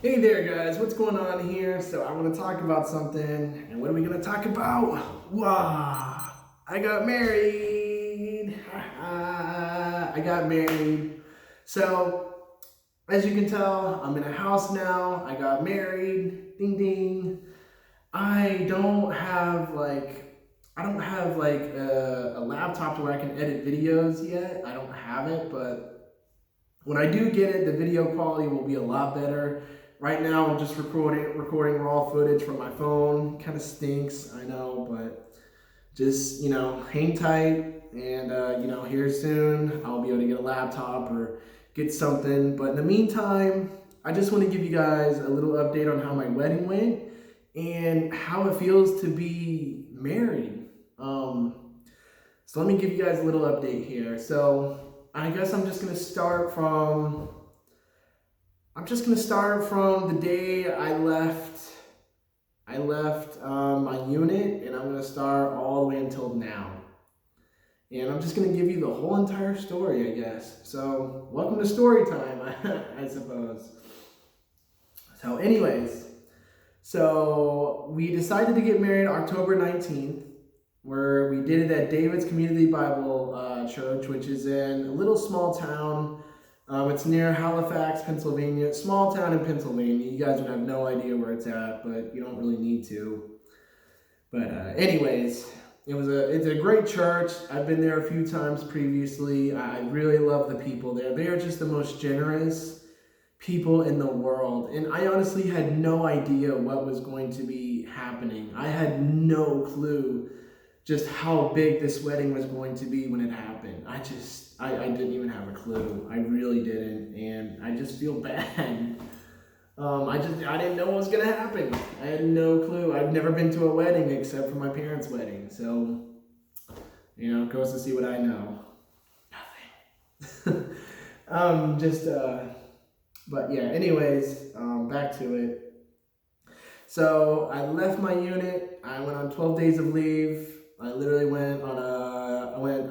Hey there, guys. What's going on here? So I want to talk about something, and what are we going to talk about? Wow! I got married. I got married. So as you can tell, I'm in a house now. I got married. Ding ding. I don't have like a laptop to where I can edit videos yet. I don't have it, but when I do get it, the video quality will be a lot better. Right now, I'm just recording raw footage from my phone. Kind of stinks, I know, but just hang tight. And here soon, I'll be able to get a laptop or get something. But in the meantime, I just want to give you guys a little update on how my wedding went and how it feels to be married. So let me give you guys a little update here. So I guess I'm just gonna start from the day I left my unit, and I'm gonna start all the way until now. And I'm just gonna give you the whole entire story, I guess. So welcome to story time, I suppose. So, anyways, so we decided to get married October 19th, where we did it at David's Community Bible Church, which is in a little small town. It's near Halifax, Pennsylvania. Small town in Pennsylvania. You guys would have no idea where it's at, but you don't really need to. But anyways, it's a great church. I've been there a few times previously. I really love the people there. They are just the most generous people in the world. And I honestly had no idea what was going to be happening. I had no clue just how big this wedding was going to be when it happened. I didn't even have a clue. I really didn't, and I just feel bad. I didn't know what was gonna happen. I had no clue. I've never been to a wedding except for my parents' wedding, so goes to see what I know. Nothing. But yeah. Anyways, back to it. So I left my unit. I went on 12 days of leave. I literally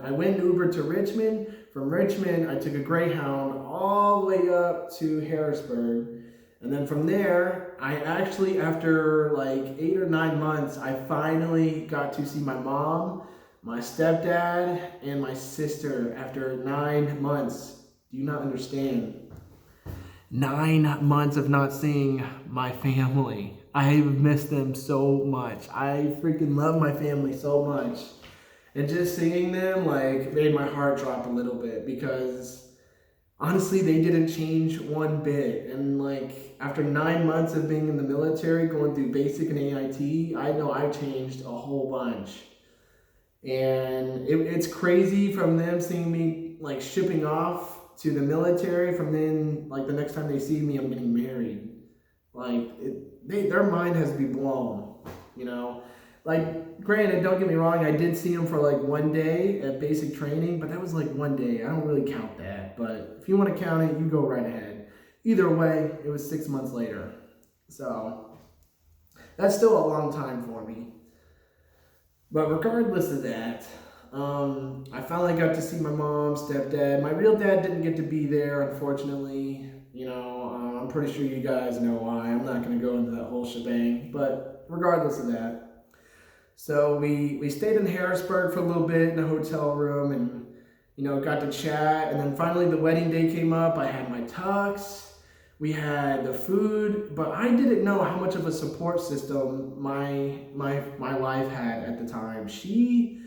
I went Uber to Richmond. From Richmond, I took a Greyhound all the way up to Harrisburg. And then from there, I actually, after like 8 or 9 months, I finally got to see my mom, my stepdad, and my sister after 9 months. Do you not understand? 9 months of not seeing my family. I have missed them so much. I freaking love my family so much. And just seeing them made my heart drop a little bit, because honestly they didn't change one bit. And after 9 months of being in the military, going through basic and AIT, I know I've changed a whole bunch. And it's crazy from them seeing me shipping off to the military, from then the next time they see me I'm getting married. Their mind has to be blown, Granted, don't get me wrong, I did see them for 1 day at basic training, but that was 1 day. I don't really count that, but if you want to count it, you go right ahead. Either way, it was 6 months later. So that's still a long time for me. But regardless of that, I finally got to see my mom, stepdad. My real dad didn't get to be there, unfortunately. I'm pretty sure you guys know why. I'm not going to go into that whole shebang. But regardless of that, so we stayed in Harrisburg for a little bit in a hotel room, and got to chat. And then finally the wedding day came up. I had my tux. We had the food, but I didn't know how much of a support system my wife had at the time. She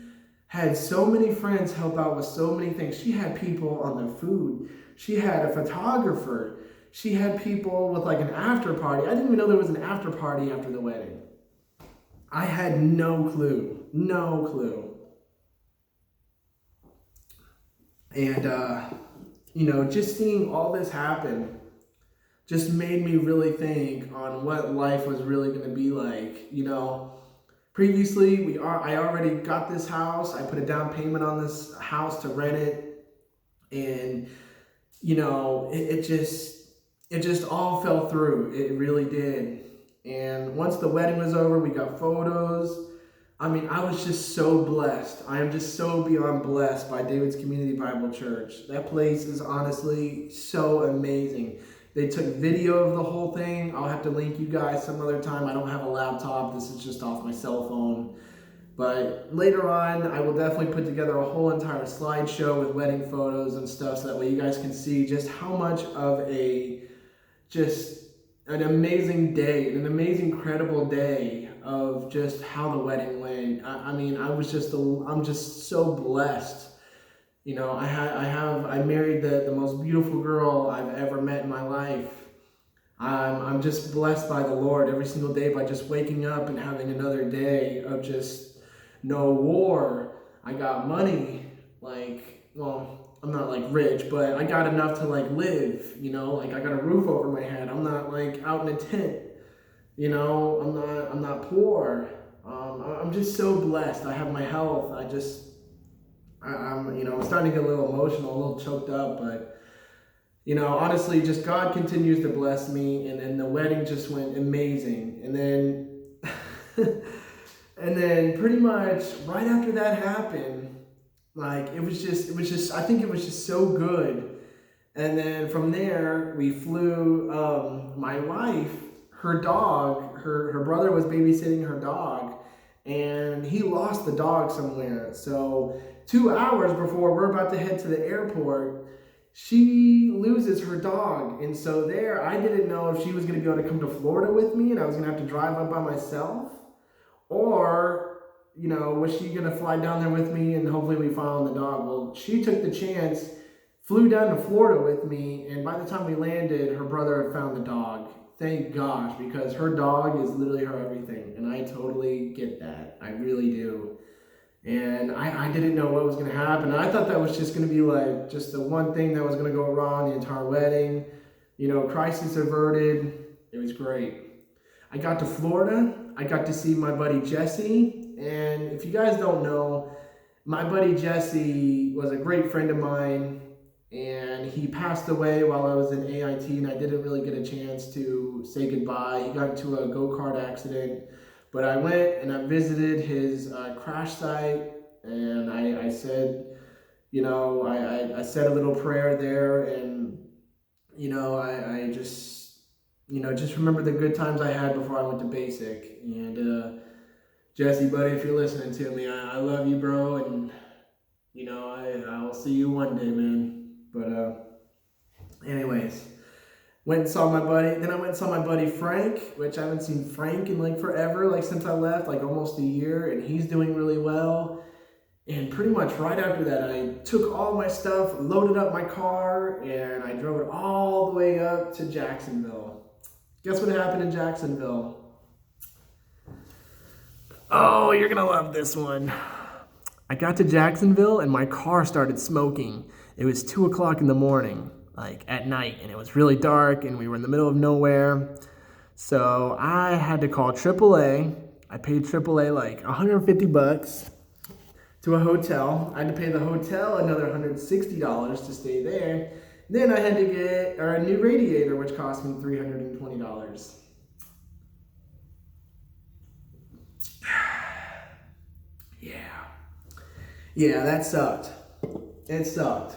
had so many friends help out with so many things. She had people on the food. She had a photographer. She had people with an after party. I didn't even know there was an after party after the wedding. I had no clue. No clue. And, just seeing all this happen just made me really think on what life was really going to be like. Previously, I already got this house. I put a down payment on this house to rent it. And, it just all fell through. It really did. And once the wedding was over, we got photos. I mean, I was just so blessed. I am just so beyond blessed by David's Community Bible Church. That place is honestly so amazing. They took video of the whole thing. I'll have to link you guys some other time. I don't have a laptop. This is just off my cell phone. But later on, I will definitely put together a whole entire slideshow with wedding photos and stuff so that way you guys can see just how much of just an amazing day, an amazing, incredible day of just how the wedding went. I mean, I'm just so blessed. You know, I married the most beautiful girl I've ever met in my life. I'm just blessed by the Lord every single day by just waking up and having another day of just no war. I got money, like, well, I'm not like rich, but I got enough to like live, you know, like I got a roof over my head. I'm not like out in a tent, you know, I'm not poor. I'm just so blessed. I have my health. I'm starting to get a little emotional, a little choked up, but, you know, honestly, just God continues to bless me, and the wedding just went amazing. And then, and then pretty much right after that happened, like, it was just, I think it was just so good. And then from there, we flew, my wife, her dog, her brother was babysitting her dog, and he lost the dog somewhere. So 2 hours before we're about to head to the airport, she loses her dog. And so there, I didn't know if she was going to be able to come to Florida with me and I was going to have to drive up by myself, or, you know, was she going to fly down there with me and hopefully we found the dog? Well, she took the chance, flew down to Florida with me, and by the time we landed, her brother had found the dog. Thank gosh, because her dog is literally her everything, and I totally get that. I really do. And I didn't know what was going to happen. I thought that was just going to be like just the one thing that was going to go wrong the entire wedding. You know, crisis averted. It was great. I got to Florida. I got to see my buddy Jesse. And if you guys don't know, my buddy Jesse was a great friend of mine. And he passed away while I was in AIT, and I didn't really get a chance to say goodbye. He got into a go-kart accident. But I went and I visited his crash site, and I said, you know, I said a little prayer there, and, you know, I just, you know, just remember the good times I had before I went to basic. And Jesse, buddy, if you're listening to me, I love you, bro, and, you know, I'll see you one day, man. But anyways, went and saw my buddy. Then I went and saw my buddy Frank, which I haven't seen Frank in like forever, like since I left, like almost a year, and he's doing really well. And pretty much right after that, I took all my stuff, loaded up my car, and I drove it all the way up to Jacksonville. Guess what happened in Jacksonville? Oh, you're gonna love this one. I got to Jacksonville and my car started smoking. It was 2 o'clock in the morning, like at night, and it was really dark and we were in the middle of nowhere. So I had to call AAA. I paid AAA like $150 to a hotel. I had to pay the hotel another $160 to stay there. Then I had to get a new radiator, which cost me $320. Yeah, that sucked. It sucked.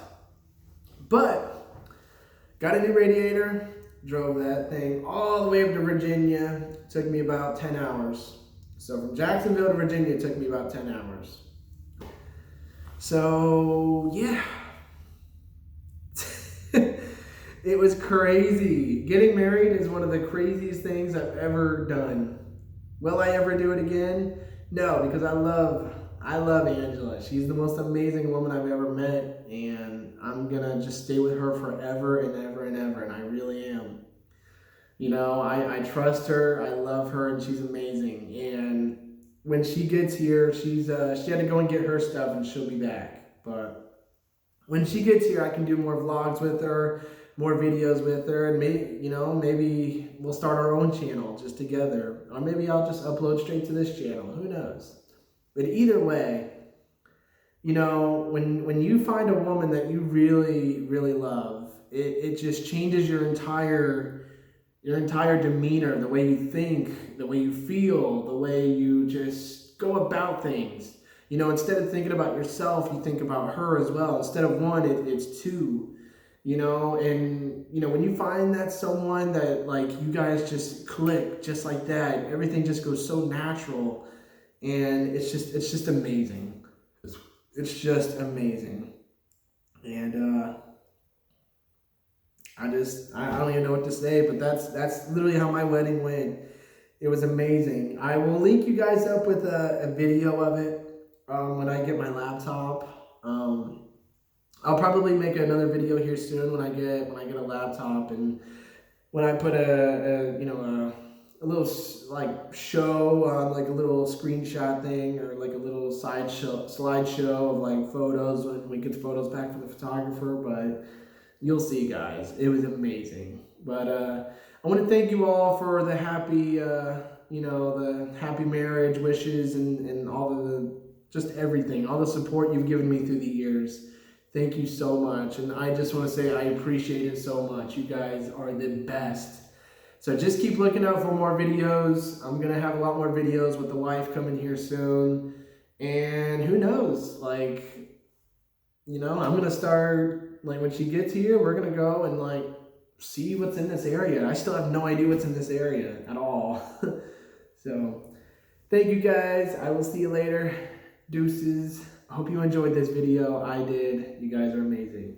But got a new radiator, drove that thing all the way up to Virginia. Took me about 10 hours. So from Jacksonville to Virginia, it took me about 10 hours. So, yeah. It was crazy. Getting married is one of the craziest things I've ever done. Will I ever do it again? No, because I love Angela. She's the most amazing woman I've ever met, and I'm gonna just stay with her forever and ever and ever, and I really am. You know, I trust her, I love her, and she's amazing. And when she gets here, she had to go and get her stuff, and she'll be back. But when she gets here, I can do more vlogs with her, more videos with her, and maybe we'll start our own channel just together, or maybe I'll just upload straight to this channel. Who knows? But either way, you know, when you find a woman that you really, really love, it just changes your entire demeanor, the way you think, the way you feel, the way you just go about things. You know, instead of thinking about yourself, you think about her as well. Instead of one, it's two. And when you find that someone that like you guys just click just like that, everything just goes so natural, and it's just amazing. It's just amazing. And I don't even know what to say, but that's literally how my wedding went. It was amazing. I will link you guys up with a video of it when I get my laptop. I'll probably make another video here soon when I get a laptop, and when I put a little like show on like a little screenshot thing, or like a little slideshow of like photos when we get the photos back from the photographer. But you'll see, guys, it was amazing. But I want to thank you all for the happy the happy marriage wishes, and all of the just everything, all the support you've given me through the years. Thank you so much. And I just want to say I appreciate it so much. You guys are the best. So just keep looking out for more videos. I'm going to have a lot more videos with the wife coming here soon. And who knows, like, I'm going to start, like, when she gets here, we're going to go and, like, see what's in this area. I still have no idea what's in this area at all. So thank you guys. I will see you later. Deuces. I hope you enjoyed this video. I did. You guys are amazing.